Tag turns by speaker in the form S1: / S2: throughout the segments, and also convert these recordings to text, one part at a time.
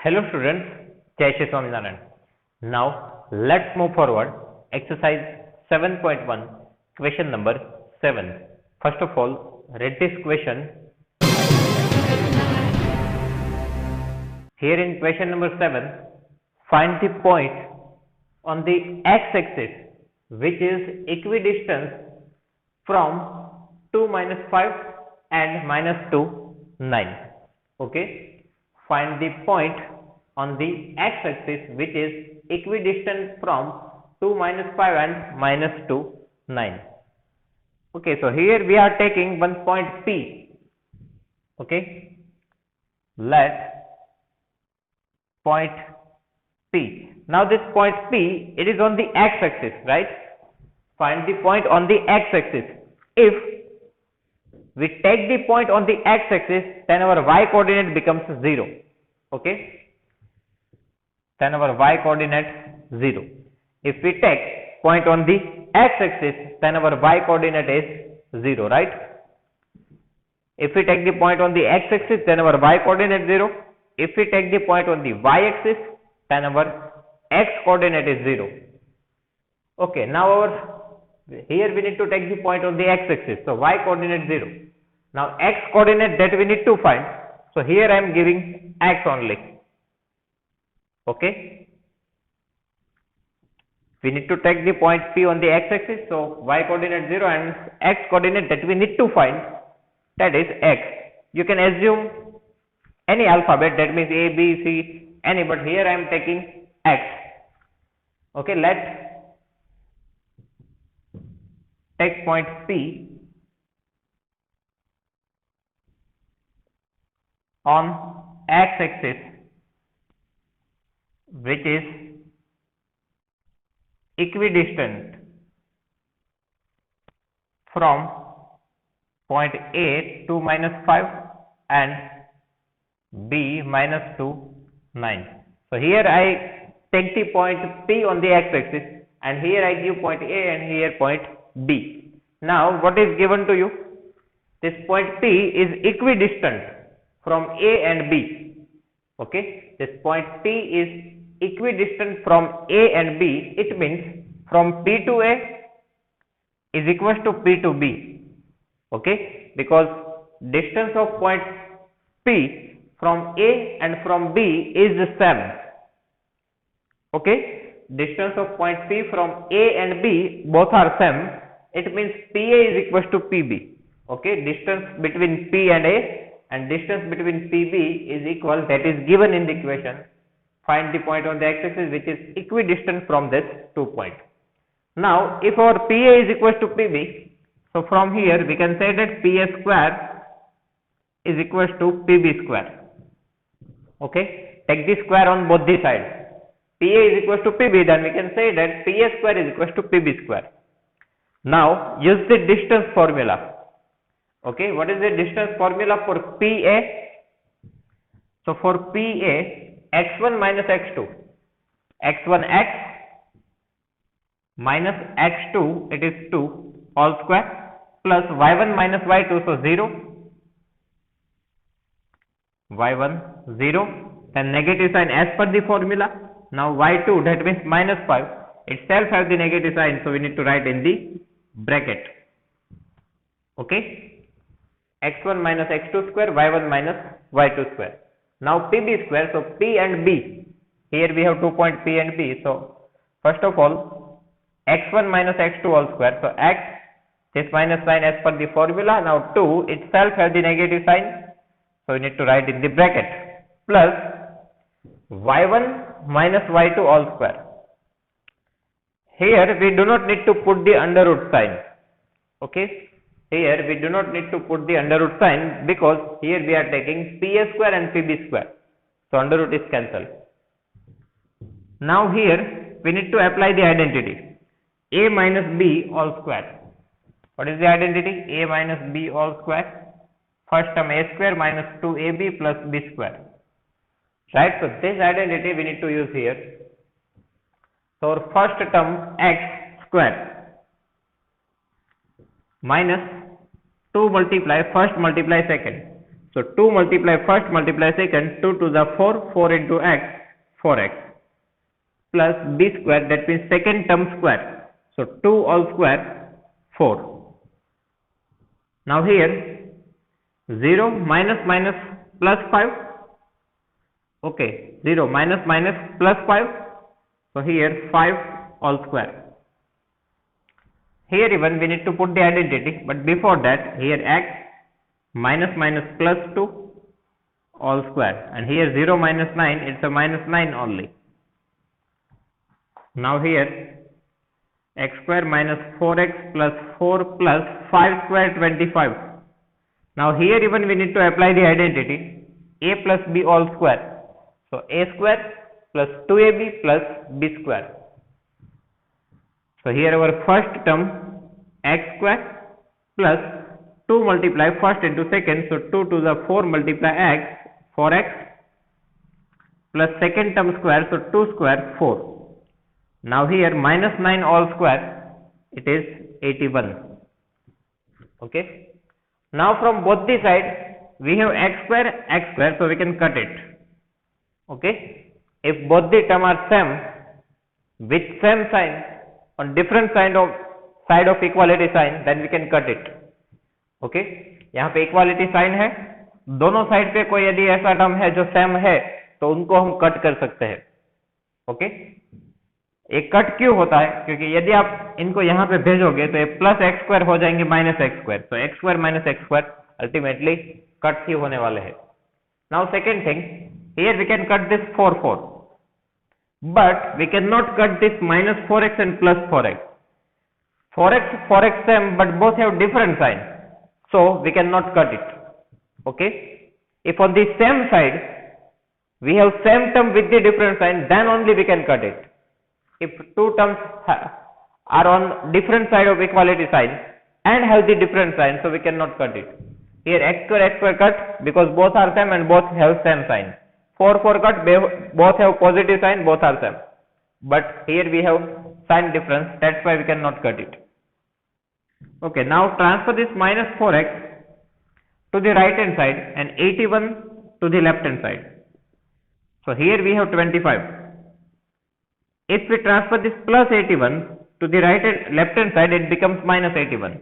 S1: Hello students, Jai Shri Swaminarayan. Now let's move forward. Exercise 7.1, question number 7. First of all, read this question. Here in question number 7, find the point on the x-axis which is equidistant from 2 minus 5 and minus 2, 9. Okay, find the point on the x-axis which is equidistant from 2 minus 5 and minus 2, 9. Okay, so here we are taking one point P. Okay, let point P. Now this point P, it is on the x-axis, right? Find the point on the x-axis. If we take the point on the x-axis, then our y-coordinate becomes 0. Okay, then our y-coordinate 0. If we take point on the x-axis, then our y-coordinate is 0, right? If we take the point on the x-axis, then our y-coordinate 0. If we take the point on the y-axis, then our x-coordinate is 0. Okay, now here we need to take the point on the x-axis, so y-coordinate 0. Now x-coordinate that we need to find, so here I am giving x only. Okay, we need to take the point P on the x-axis, so y-coordinate 0 and x-coordinate that we need to find, that is x. You can assume any alphabet, that means A, B, C, any, but here I am taking x. Okay, let's take point P on x-axis which is equidistant from point A 2 minus 5 and B minus 2, 9. So here I take the point P on the x-axis and here I give point A and here point B. Now what is given to you? This point P is equidistant from A and B. Okay, this point P is equidistant from A and B. It means from P to A is equals to P to B. Okay, because distance of point P from A and from B is the same. Okay, distance of point P from A and B both are same. It means PA is equals to PB. Okay, distance between P and A and distance between PB is equal, that is given in the equation. Find the point on the x-axis which is equidistant from this 2 point. Now if our PA is equals to PB, so from here we can say that PA square is equals to PB square. Okay, take the square on both the sides. PA is equals to PB, then we can say that PA square is equals to PB square. Now use the distance formula. Okay, what is the distance formula for PA? So for PA, x1 minus x2, x1 x minus x2, it is 2 all square, plus y1 minus y2, so 0, y1 0, then negative sign as per the formula. Now y2, that means minus 5, itself has the negative sign, so we need to write in the bracket. Okay, x1 minus x2 square, y1 minus y2 square. Now PB square, so P and B, here we have 2 point P and B, so first of all x1 minus x2 all square, so x, this minus sign as per the formula. Now 2 itself has the negative sign, so we need to write in the bracket, plus y1 minus y2 all square. Here we do not need to put the under root sign. Okay, here we do not need to put the under root sign because here we are taking PA square and PB square, so under root is cancelled. Now here we need to apply the identity A minus B all square. What is the identity? A minus B all square. First term A square minus 2AB plus B square. Right, so this identity we need to use here. So our first term x square minus 2 multiply first multiply second. So 2 multiply first multiply second, 2 to the 4, 4 into x, 4x plus b square, that means second term square. So 2 all square, 4. Now here 0 minus minus plus 5. Okay, 0 minus minus plus 5. So here 5 all square. Here even we need to put the identity, but before that here x minus minus plus 2 all square, and here 0 minus 9, it's a minus 9 only. Now here x square minus 4x plus 4 plus 5 square 25. Now here even we need to apply the identity a plus b all square. So a square plus 2ab plus b square. So here our first term x square plus 2 multiply first into second, so 2 to the 4 multiply x, 4x plus second term square, so 2 square 4. Now here minus 9 all square, it is 81. Okay. Now from both the sides we have x square, so we can cut it. Okay. If both the term are same with same sign on different side of equality sign, then we can cut it. Okay यहाँ पे equality sign है, दोनों side पे कोई यदि ऐसा term है जो सेम है तो उनको हम कट कर सकते हैं. ओके एक कट क्यों होता है, क्योंकि यदि आप इनको यहाँ पे भेजोगे तो ये प्लस एक्स स्क्वायर हो जाएंगे माइनस एक्स स्क्वायर, तो x square minus x square ultimately cut ही होने वाले हैं. Now second thing, here we can cut this 4 but we cannot cut this minus 4x and plus 4x. 4x same but both have different sign, so we cannot cut it. Okay, if on the same side we have same term with the different sign, then only we can cut it. If two terms are on different side of equality sign and have the different sign, so we cannot cut it. Here x square cut because both are same and both have same sign. 4 cut, both have positive sign, both are same, but here we have sign difference, that's why we cannot cut it. Okay, now transfer this minus 4x to the right hand side and 81 to the left hand side. So here we have 25. If we transfer this plus 81 to the left hand side, it becomes minus 81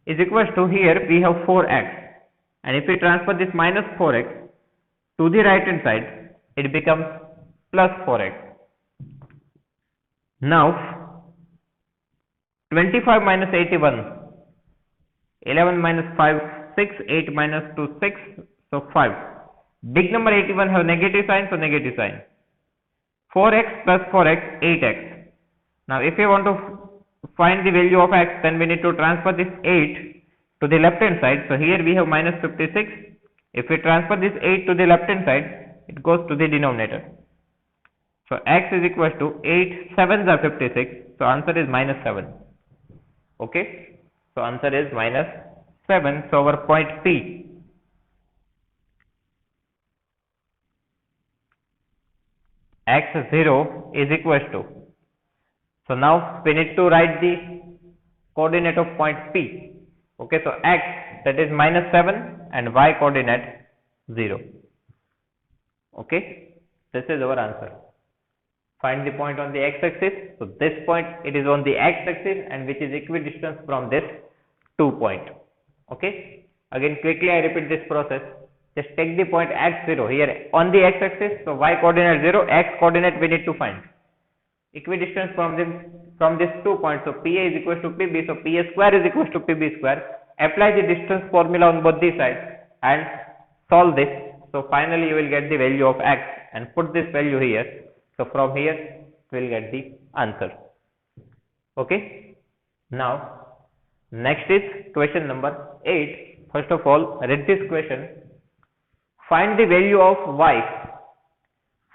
S1: is equals to, here we have 4x, and if we transfer this minus 4x to the right hand side, it becomes plus 4x. Now 25 minus 81, 11 minus 5, 6, 8 minus 2, 6, so 5. Big number 81 have negative sign, so negative sign. 4x plus 4x, 8x. Now if you want to find the value of x, then we need to transfer this 8 to the left hand side. So here we have minus 56. If we transfer this 8 to the left hand side, it goes to the denominator. So x is equal to 8 7s are 56. So answer is minus 7. Okay. So answer is minus 7. So our point P, x0 is equal to. So now we need to write the coordinate of point P. Okay, so x, that is minus 7, and y coordinate 0. Okay, this is our answer. Find the point on the x-axis. So this point, it is on the x-axis and which is equidistant from this 2 point. Okay, again quickly I repeat this process. Just take the point x0 here on the x-axis. So y coordinate 0, x coordinate we need to find. Equidistance from this 2 points. So PA is equal to PB. So PA square is equal to PB square. Apply the distance formula on both the sides and solve this. So finally you will get the value of x and put this value here. So from here we will get the answer. Okay. Now next is question number 8. First of all, read this question. Find the value of y.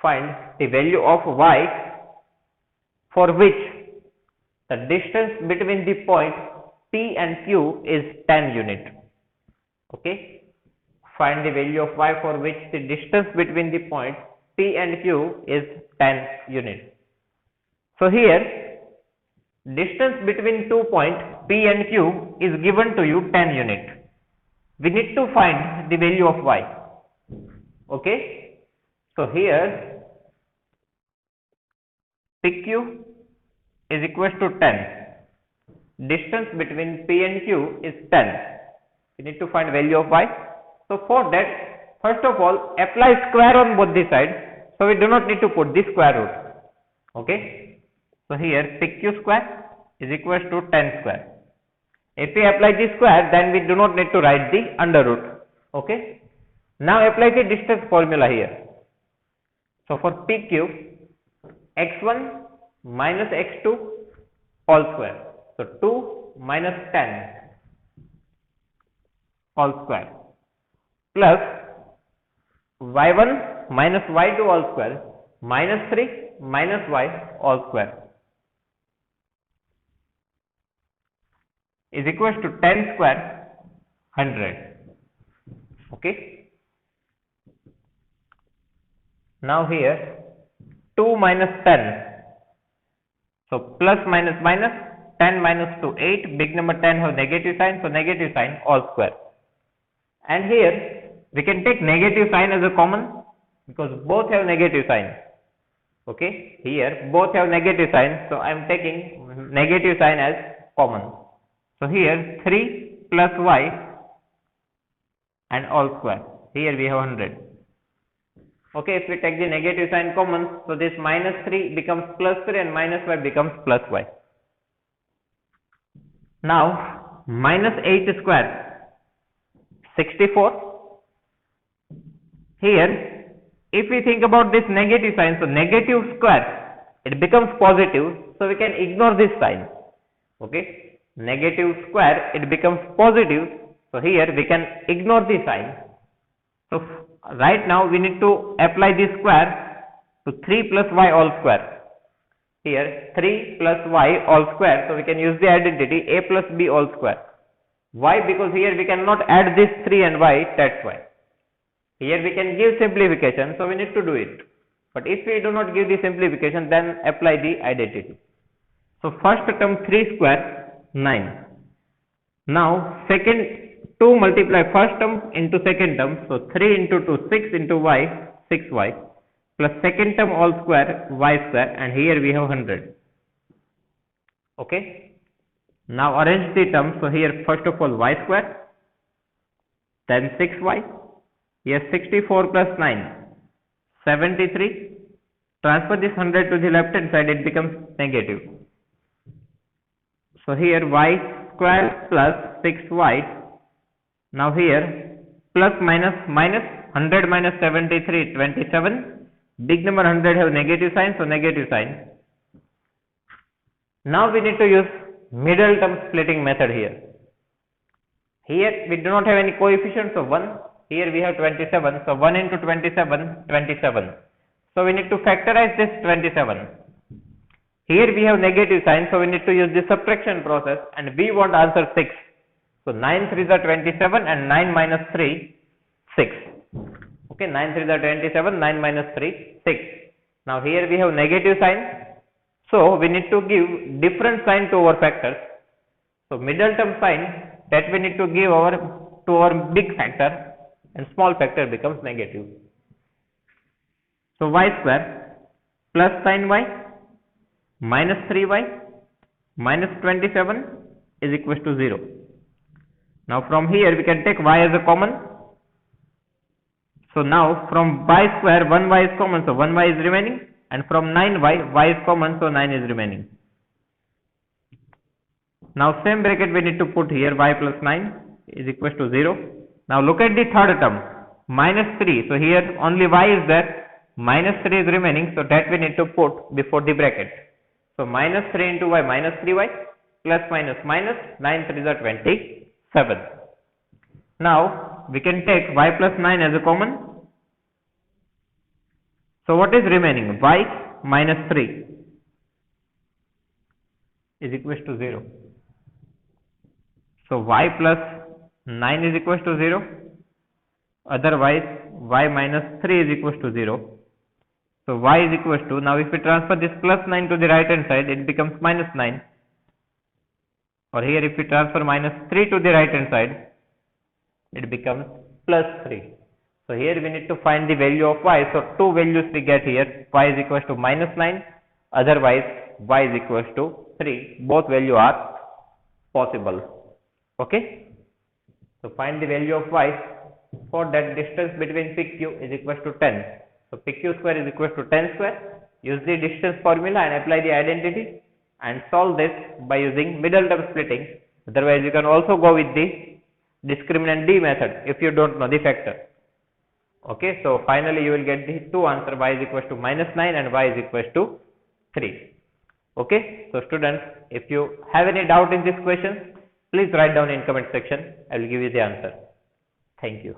S1: Find the value of y for which the distance between the point P and Q is 10 unit. Okay. Find the value of y for which the distance between the point P and Q is 10 unit. So here distance between 2 points P and Q is given to you 10 unit. we need to find the value of y. Okay, so here PQ is equal to 10. Distance between P and Q is 10. We need to find value of y. So for that, first of all, apply square on both the sides. So we do not need to put the square root. Okay. So here PQ square is equal to 10 square. If we apply the square, then we do not need to write the under root. Okay. Now apply the distance formula here. So for PQ, x1 minus x2 all square. So 2 minus 10 all square plus y1 minus y2 all square minus 3 minus y all square is equal to 10 square 100. Okay. Now here 2 minus 10. So plus minus minus 10 minus 2 8. Big number 10 have negative sign. So negative sign all square. And here we can take negative sign as a common because both have negative sign. Okay. Here both have negative sign. So I am taking negative sign as common. So here 3 plus y and all square. Here we have 100. Okay, if we take the negative sign common, so this minus 3 becomes plus 3 and minus y becomes plus y. Now minus 8 square 64. Here if we think about this negative sign, so negative square it becomes positive, so we can ignore this sign. Okay, negative square it becomes positive, so here we can ignore the sign. So right now we need to apply this square to 3 plus y all square. Here 3 plus y all square, so we can use the identity a plus b all square. Why? Because here we cannot add this 3 and y, that's why. Here we can give simplification, so we need to do it. But if we do not give the simplification, then apply the identity. So first term 3 square 9. Now second 2 multiply first term into second term, so 3 into 2 6 into y 6y plus second term all square y square, and here we have 100. Okay. Now arrange the terms. So here first of all y square, then 6y, here 64 plus 9 73. Transfer this 100 to the left hand side, it becomes negative. So here y square plus 6y. Now here plus minus minus 100 minus 73 27. Big number 100 have negative sign, so negative sign. Now we need to use middle term splitting method here. Here we do not have any coefficients of 1. Here we have 27. So 1 into 27 27. So we need to factorize this 27. Here we have negative sign, so we need to use the subtraction process, and we want answer 6. So 9 3s are 27 and 9 minus 3 6. Okay, 9 3s are 27, 9 minus 3 6. Now here we have negative sign, so we need to give different sign to our factors. So middle term sign that we need to give to our big factor, and small factor becomes negative. So y square plus sin y minus 3y minus 27 is equal to 0. Now from here we can take y as a common. So now from y square 1y is common, so 1y is remaining, and from 9y y is common, so 9 is remaining. Now same bracket we need to put here, y plus 9 is equal to 0. Now look at the third term, minus 3. So here only y is there, minus 3 is remaining, so that we need to put before the bracket. So minus 3 into y minus 3y plus minus minus 9 3s are 27. Now we can take y plus 9 as a common. So what is remaining? Y minus 3 is equal to 0. So y plus 9 is equal to 0. Otherwise y minus 3 is equal to 0. So y is equal to, now if we transfer this plus 9 to the right hand side, it becomes minus 9. Or here if we transfer minus 3 to the right hand side, it becomes plus 3. So here we need to find the value of y. So two values we get here, y is equals to minus 9, otherwise y is equals to 3. Both value are possible. Okay. So find the value of y. For that, distance between PQ is equals to 10. So PQ square is equals to 10 square. Use the distance formula and apply the identity and solve this by using middle term splitting. Otherwise, you can also go with the discriminant D method if you don't know the factor. Okay, so finally you will get the two answer, y is equals to minus 9 and y is equals to 3. Okay, so students, if you have any doubt in this question, please write down in comment section. I will give you the answer. Thank you.